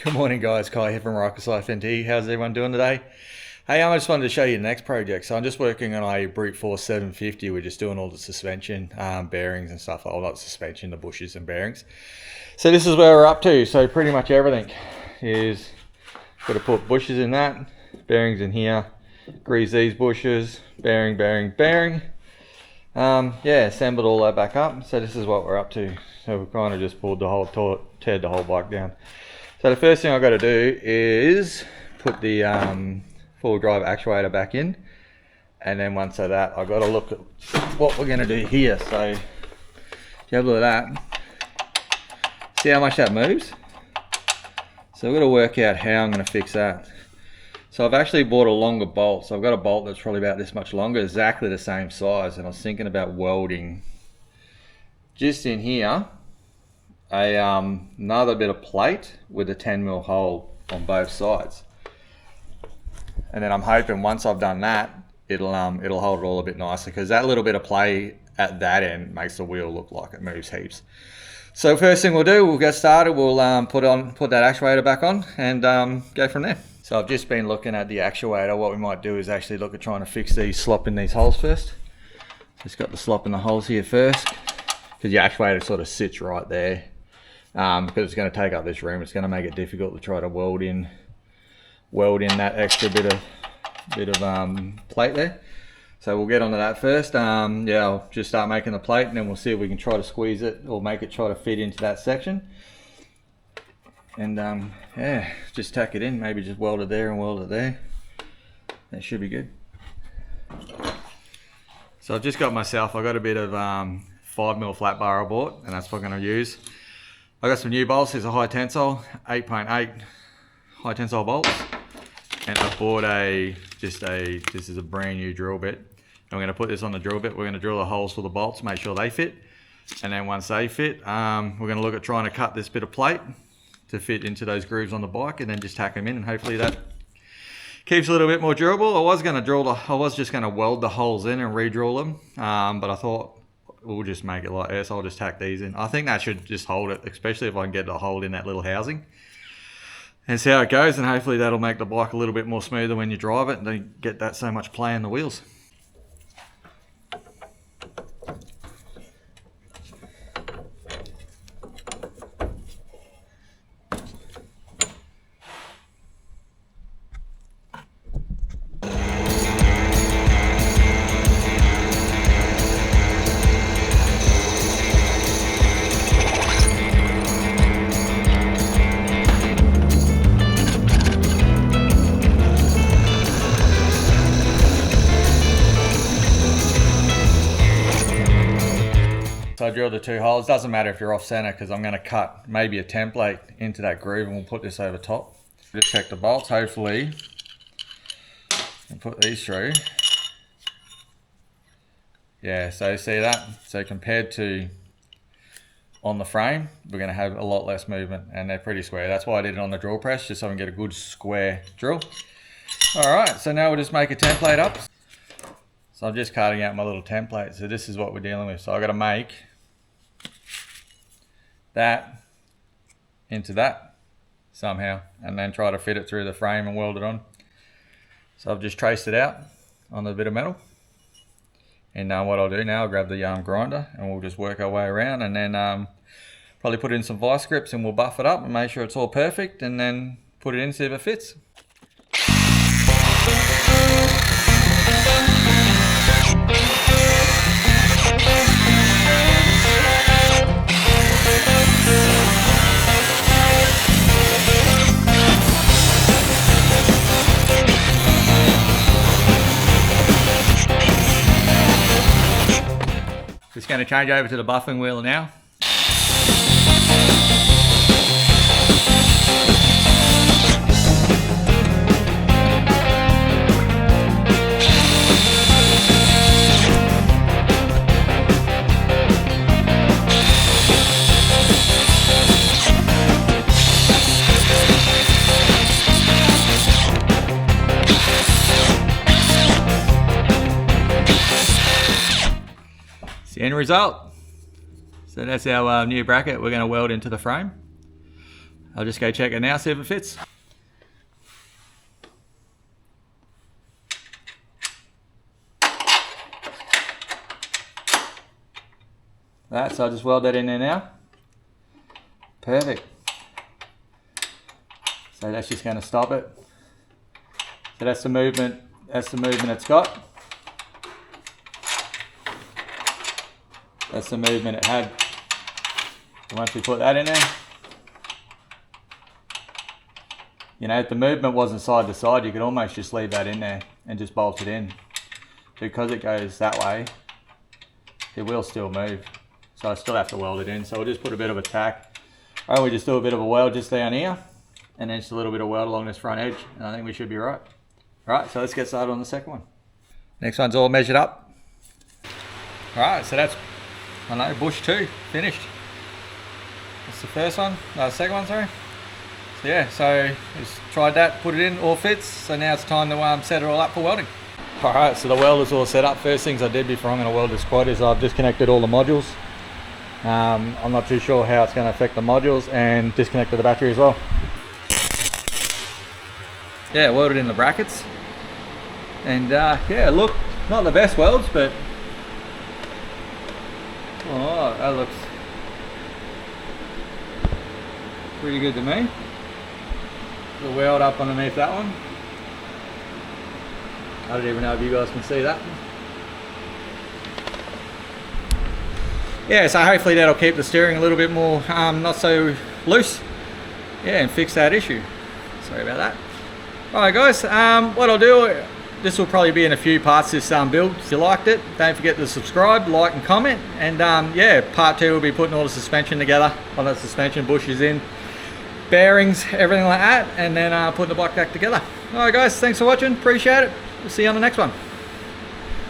Good morning guys, Kai here from Rykers Penta. How's everyone doing today? Hey, I just wanted to show you the next project. So I'm just working on a brute force 750. We're just doing all the suspension, bearings and stuff. Oh, not suspension, the bushes and bearings. So this is where we're up to. So pretty much everything is, got to put bushes in that, bearings in here, grease these bushes, bearing. Yeah, assembled all that back up. So this is what we're up to. So we've kind of just pulled the whole, teared the whole bike down. So the first thing I've got to do is put the four-wheel drive actuator back in, and then once of that I've got to look at what we're going to do here. So if you have a look at that, see how much that moves? So I've got to work out how I'm going to fix that. So I've actually bought a longer bolt. So I've got a bolt that's probably about this much longer, exactly the same size, and I was thinking about welding just in here another bit of plate with a 10mm hole on both sides, and then I'm hoping once I've done that it'll hold it all a bit nicer, because that little bit of play at that end makes the wheel look like it moves heaps. So first thing we'll do, we'll get started. We'll put that actuator back on and go from there. So I've just been looking at the actuator. What we might do is actually look at trying to fix the slop in these holes first. Just got the slop in the holes here first, because the actuator sort of sits right there. Because it's going to take up this room, it's going to make it difficult to try to weld in that extra bit of plate there. So we'll get onto that first. Yeah, I'll just start making the plate, and then we'll see if we can try to squeeze it or make it try to fit into that section. And yeah, just tack it in. Maybe just weld it there and weld it there. That should be good. So I've just got myself, I got a bit of 5mm flat bar I bought, and that's what I'm going to use. I got some new bolts. There's a high tensile 8.8 high tensile bolts, and I bought this is a brand new drill bit. I'm going to put this on the drill bit. We're going to drill the holes for the bolts, make sure they fit, and then once they fit, we're going to look at trying to cut this bit of plate to fit into those grooves on the bike, and then just tack them in, and hopefully that keeps a little bit more durable. I was just going to weld the holes in and re-drill them, but I thought we'll just make it like this. I'll just tack these in. I think that should just hold it, especially if I can get the hole in that little housing, and see how it goes, and hopefully that'll make the bike a little bit more smoother when you drive it and don't get that so much play in the wheels. So I drilled the two holes. Doesn't matter if you're off center, because I'm going to cut maybe a template into that groove, and we'll put this over top. Just check the bolts, hopefully, and put these through. Yeah, so see that? So compared to on the frame, we're going to have a lot less movement, and they're pretty square. That's why I did it on the drill press, just so I can get a good square drill. All right, so now we'll just make a template up. So I'm just cutting out my little template. So this is what we're dealing with. So I've got to make that into that somehow, and then try to fit it through the frame and weld it on. So I've just traced it out on the bit of metal, and what I'll do now, I'll grab the grinder, and we'll just work our way around, and then probably put in some vice grips, and we'll buff it up and make sure it's all perfect, and then put it in, see if it fits. Just going to change over to the buffing wheel now. It's the end result. So that's our new bracket we're going to weld into the frame. I'll just go check it now, see if it fits. Right, so I'll just weld that in there now. Perfect. So that's just going to stop it. So that's the movement. That's the movement it's got. That's the movement it had. So once we put that in there, you know, if the movement wasn't side to side, you could almost just leave that in there and just bolt it in. Because it goes that way, it will still move. So I still have to weld it in. So we'll just put a bit of a tack. Or we just do a bit of a weld just down here, and then just a little bit of weld along this front edge, and I think we should be right. Alright, so let's get started on the second one. Next one's all measured up. Alright, so that's, I know, bush 2, finished. That's the first one, no, the second one, sorry. So yeah, so just tried that, put it in, all fits, so now it's time to set it all up for welding. Alright, so the welder's all set up. First things I did before I'm going to weld this quad is I've disconnected all the modules. I'm not too sure how it's going to affect the modules, and disconnected the battery as well. Yeah, welded in the brackets. And yeah, look, not the best welds, but oh, that looks pretty good to me. The weld up underneath that one. I don't even know if you guys can see that. Yeah, so hopefully that'll keep the steering a little bit more not so loose. Yeah, and fix that issue. Sorry about that. Alright guys, what I'll do, this will probably be in a few parts, this build. If you liked it, don't forget to subscribe, like and comment. And yeah, part 2 will be putting all the suspension together. All the suspension bushes in, bearings, everything like that. And then putting the bike back together. Alright guys, thanks for watching, appreciate it. We'll see you on the next one.